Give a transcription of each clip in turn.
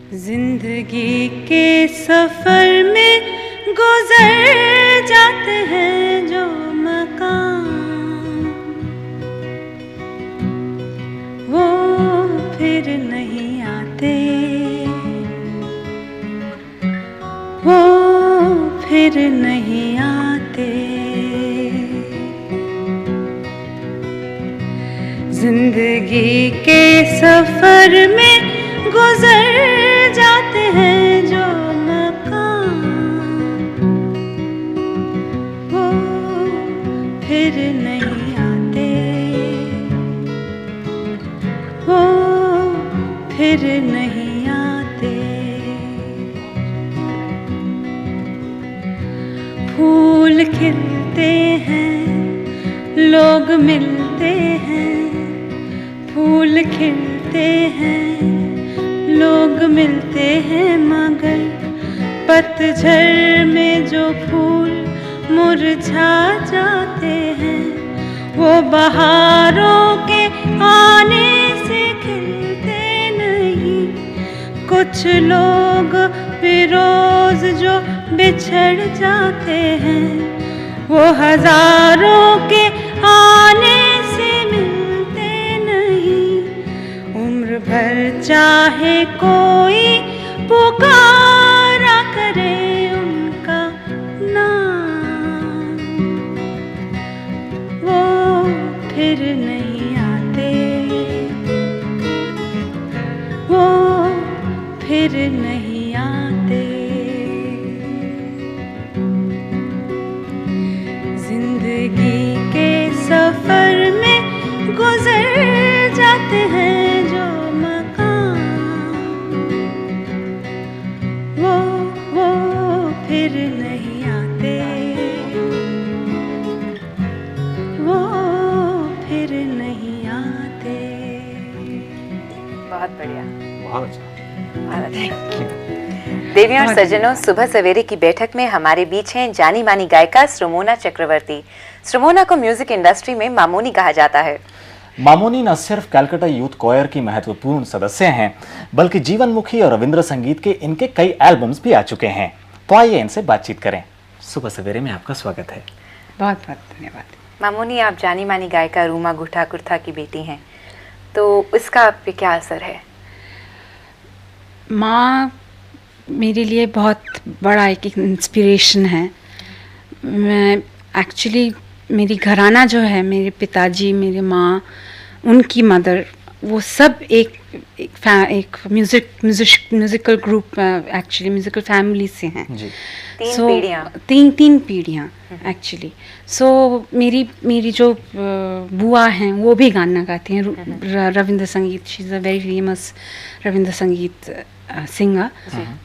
जिंदगी के सफर में गुजर जाते हैं जो मकाम, वो फिर नहीं आते, वो फिर नहीं आते। जिंदगी के सफर में गुजर जाते हैं जो मकाम, वो फिर नहीं आते, वो फिर नहीं आते। फूल खिलते हैं, लोग मिलते हैं, फूल खिलते हैं, लोग मिलते हैं, मगर पतझड़ में जो फूल मुरझा जाते हैं, वो बहारों के आने से खिलते नहीं। कुछ लोग फिरोज जो बिछड़ जाते हैं, वो हजारों के आने से मिलते नहीं। उम्र भर चाहे कोई पुकारा करे उनका नाम, वो फिर नहीं आते, वो फिर नहीं आते। जिंदगी के सफर में गुजर जाते हैं जो मकाम, वो फिर नहीं आते, वो फिर नहीं आते। बहुत बढ़िया, बहुत अच्छा। Thank you. देवियों और सज्जनों, सुबह सवेरे की बैठक में हमारे बीच हैं जानी मानी गायिका श्रमोना चक्रवर्ती। श्रमोना को म्यूजिक इंडस्ट्री में मामोनी कहा जाता है। मामोनी न सिर्फ कलकत्ता यूथ कॉयर की महत्वपूर्ण सदस्य हैं, बल्कि जीवनमुखी और रविंद्र संगीत के इनके कई एल्बम्स भी आ चुके हैं। तो आइए इनसे बातचीत करें। सुबह सवेरे में आपका स्वागत है। बहुत बहुत धन्यवाद। मामोनी, आप जानी मानी गायिका रूमा गुठाकुर्था की बेटी हैं, तो इसका आप पे क्या असर है? माँ मेरे लिए बहुत बड़ा एक इंस्पिरेशन है। मैं एक्चुअली मेरी घराना जो है, मेरे पिताजी, मेरे माँ, उनकी मदर, वो सब एक musical group, actually musical family से हैं जी। तीन पीढ़ियाँ एक्चुअली। सो मेरी जो बुआ हैं वो भी गाना गाती हैं, Rabindra Sangeet. She is a very famous Rabindra Sangeet singer,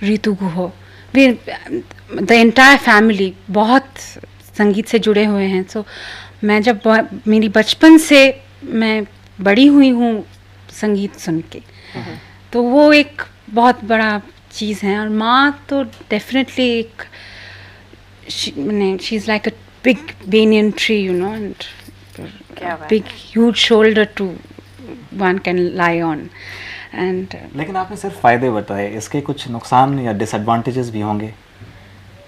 Ritu Guha. The entire family बहुत संगीत से जुड़े हुए हैं। सो मैं जब मेरी बचपन से मैं बड़ी हुई हूँ संगीत सुन के, तो वो एक बहुत बड़ा चीज़ है। और माँ तो डेफिनेटली एक, she is like a big banyan tree, you know, and big huge shoulder to one can lie on. And लेकिन आपने सिर्फ फायदे बताए, इसके कुछ नुकसान या डिसएडवांटेजेस भी होंगे?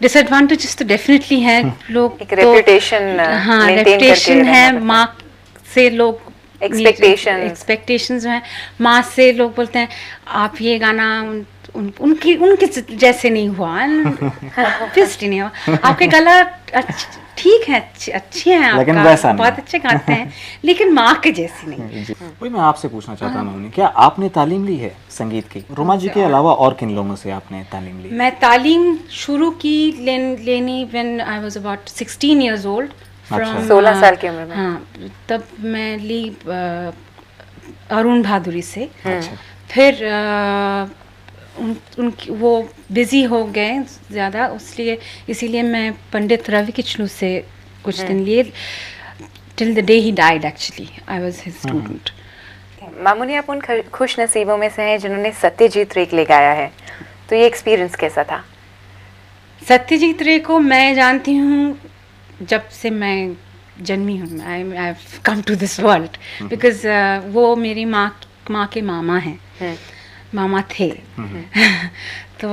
डिसएडवांटेजेस तो डेफिनेटली है। लोग एक रेपुटेशन, हाँ, रेपुटेशन है। माँ से लोग एक्सपेक्टेशंस जो हैं, माँ से लोग बोलते हैं आप ये गाना उनके जैसे नहीं हुआ, फिस्ट नहीं हुआ, आपके गला ठीक है, अच्छी है, लेकिन आपका वैसा बहुत अच्छे गाते हैं, लेकिन माँ के जैसी नहीं। वही मैं आपसे पूछना चाहता हूँ, क्या आपने तालीम ली है संगीत की? रोमा जी के अलावा और किन लोगों से आपने तालीम ली? मैं तालीम शुरू की लेनी when I was about 16 years old। 16 साल की उम्र में। हाँ, तब मैं ली अरुण भादुरी से। अच्छा। फिर उनकी वो बिज़ी हो गए ज़्यादा, इसीलिए मैं पंडित रवि किचलू से कुछ दिन लिए, till the day he died. Actually I was his student. Mamoni, आप उन खुश नसीबों में से हैं जिन्होंने सत्यजीत रे के लिए गाया है, तो ये एक्सपीरियंस कैसा था? सत्यजीत रे को मैं जानती हूँ जब से मैं जन्मी हूँ। I have come to this world because वो मेरी माँ के मामा हैं। मामा थे तो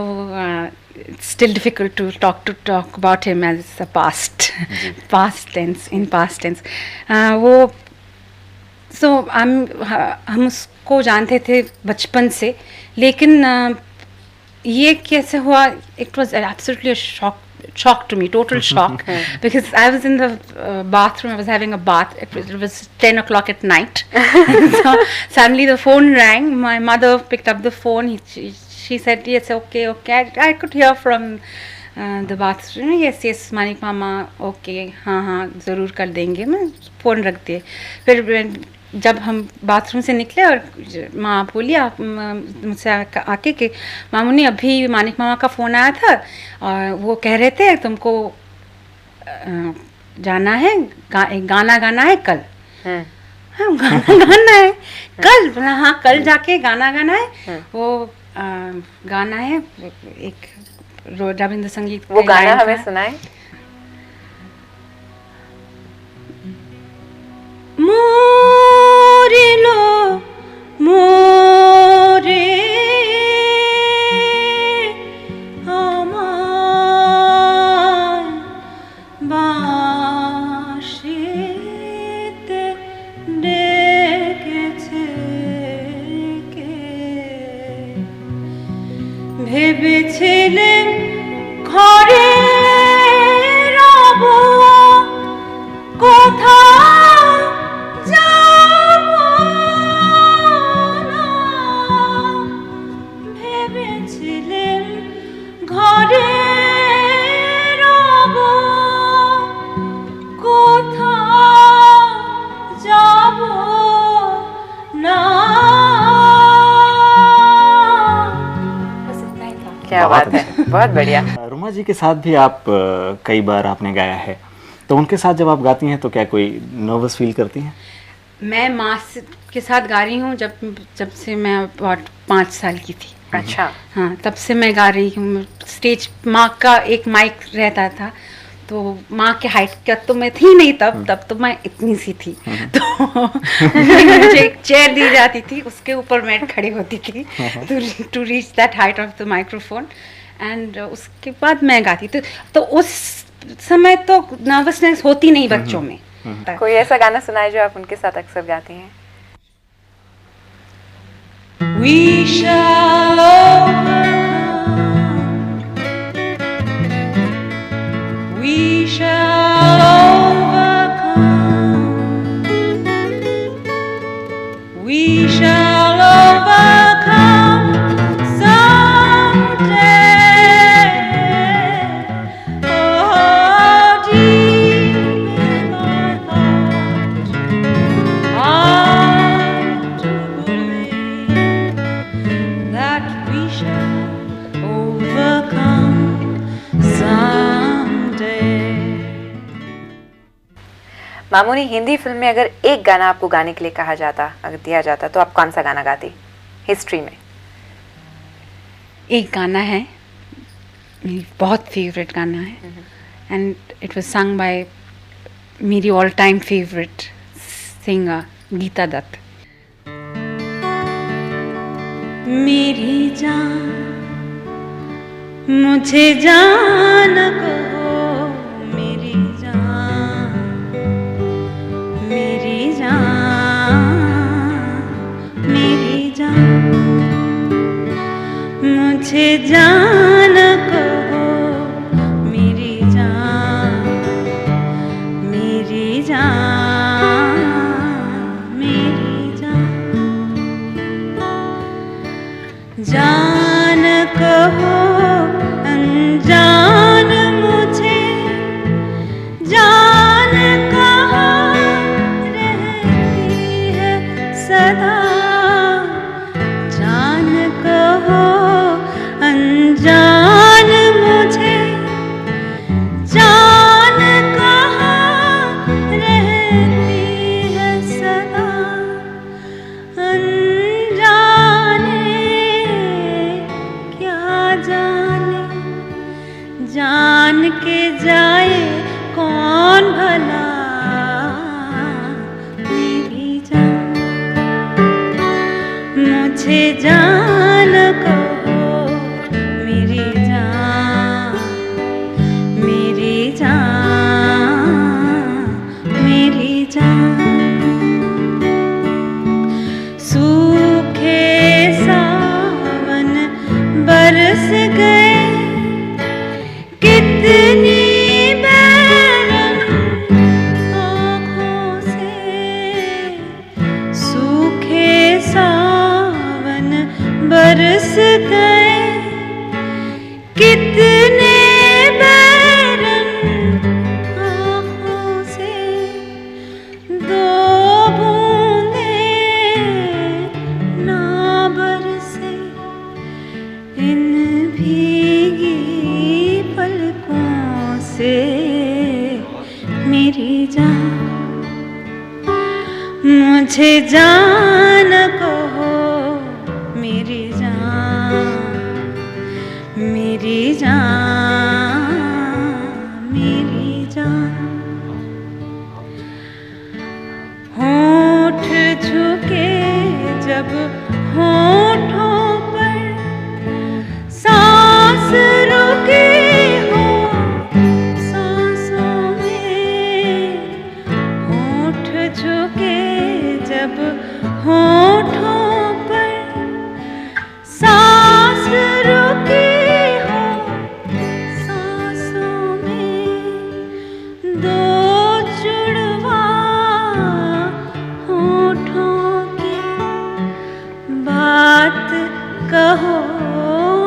still difficult to talk about him as a past tense वो सो हम उसको जानते थे बचपन से, लेकिन ये कैसे हुआ, it was absolutely shock to me, total shock, because I was in the bathroom, I was having a bath, it was 10 o'clock at night. So suddenly the phone rang, my mother picked up the phone, she said yes, okay, I could hear from the bathroom, yes Manik mama okay, हाँ ज़रूर कर देंगे, मैं phone रख दिए। फिर जब हम बाथरूम से निकले और माँ बोली आप मुझसे आके कि मामूनी अभी मानिक मामा का फ़ोन आया था और वो कह रहे थे तुमको जाना है, गाना गाना है कल। हाँ गाना गाना है कल, बोला हाँ कल जाके गाना गाना है। वो गाना है एक रविंद्र संगीत, वो गाना हमें सुनाए। मोरे लो मोरे আমার বাঁশিতে ডেকেছে কে, ভেবেছিলেন ঘরে রব কোথাও যাব না, ভেবেছিলেন ঘরে রব কোথাও যাব না। क्या बात है, बहुत बढ़िया। रुमा जी के साथ भी आप कई बार आपने गाया है, तो उनके साथ जब आप गाती हैं तो क्या कोई नर्वस फील करती हैं? मैं माँ के साथ गा रही हूँ जब से मैं about 5 साल की थी। अच्छा। हाँ तब से मैं गा रही हूँ स्टेज। माँ का एक माइक रहता था तो माँ के हाइट का तो मैं थी नहीं तब तो मैं इतनी सी थी, तो मुझे एक चेयर दी जाती थी, उसके ऊपर मैं खड़ी होती थी to reach that height of the microphone, and उसके बाद मैं गाती थी। तो उस समय तो नर्वसनेस होती नहीं बच्चों में। कोई ऐसा गाना सुनाए जो आप उनके साथ अक्सर गाती हैं। We shall overcome. We shall overcome. We shall overcome someday. Oh, deep in my heart, I do believe that we shall overcome someday. Mamuni, Hindi film में अगर एक गाना आपको गाने के लिए कहा जाता, अगर दिया जाता, तो आप कौन सा गाना गाती हिस्ट्री में? एक गाना है, मेरी बहुत फेवरेट गाना है, and it was sung by मेरी all time favourite singer Geeta Dutt. मेरी जान मुझे जान कहो, मेरी जान, मेरी जान, मेरी जान, मुझे जान कहो, मेरी जान, मेरी जान, मेरी जान, जान कहो अनजान मुझे, जान कहाँ रहती है सदा, जान कहो अनजान मुझे, जान कहाँ रहती है सदा, अनजाने क्या जाने, जान के जाए कौन भला, मेरी जान, मुझे जान बरस गए कितनी बैरन आँखों से, सूखे सावन बरस गए कितने बैरन आँखों से, दो बूंदे ना बरसे इन भीगी पलकों से मेरी जान, मुझे जान कहो मेरी जान, मेरी जान, मेरी जान। होंठ झुके जब होंठों पर, सांस रुकी हो सांसों में, होंठ झुके जब होंठों पर, सांस रुकी हो सांसों में, दो जुड़वा होठों की बात कहो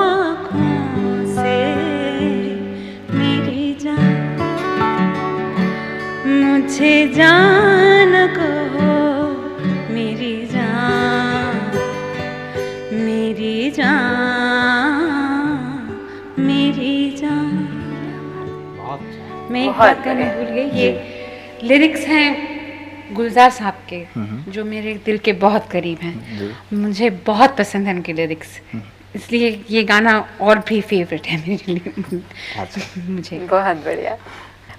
आँखों से मेरी जान, मुझे जान कहो मेरी जान, मेरी जान, मेरी जान। मैं एक बहुत बात कहना बढ़िया। भूल गई, ये लिरिक्स हैं गुलजार साहब के, जो मेरे दिल के बहुत करीब हैं। मुझे बहुत पसंद है उनके लिरिक्स, इसलिए ये गाना और भी फेवरेट है मेरे लिए। मुझे बहुत बढ़िया।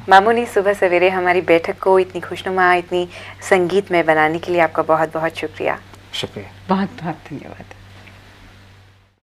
मामूनी, सुबह सवेरे हमारी बैठक को इतनी खुशनुमा, इतनी संगीत में बनाने के लिए आपका बहुत बहुत शुक्रिया। शुक्रिया। बहुत बहुत धन्यवाद।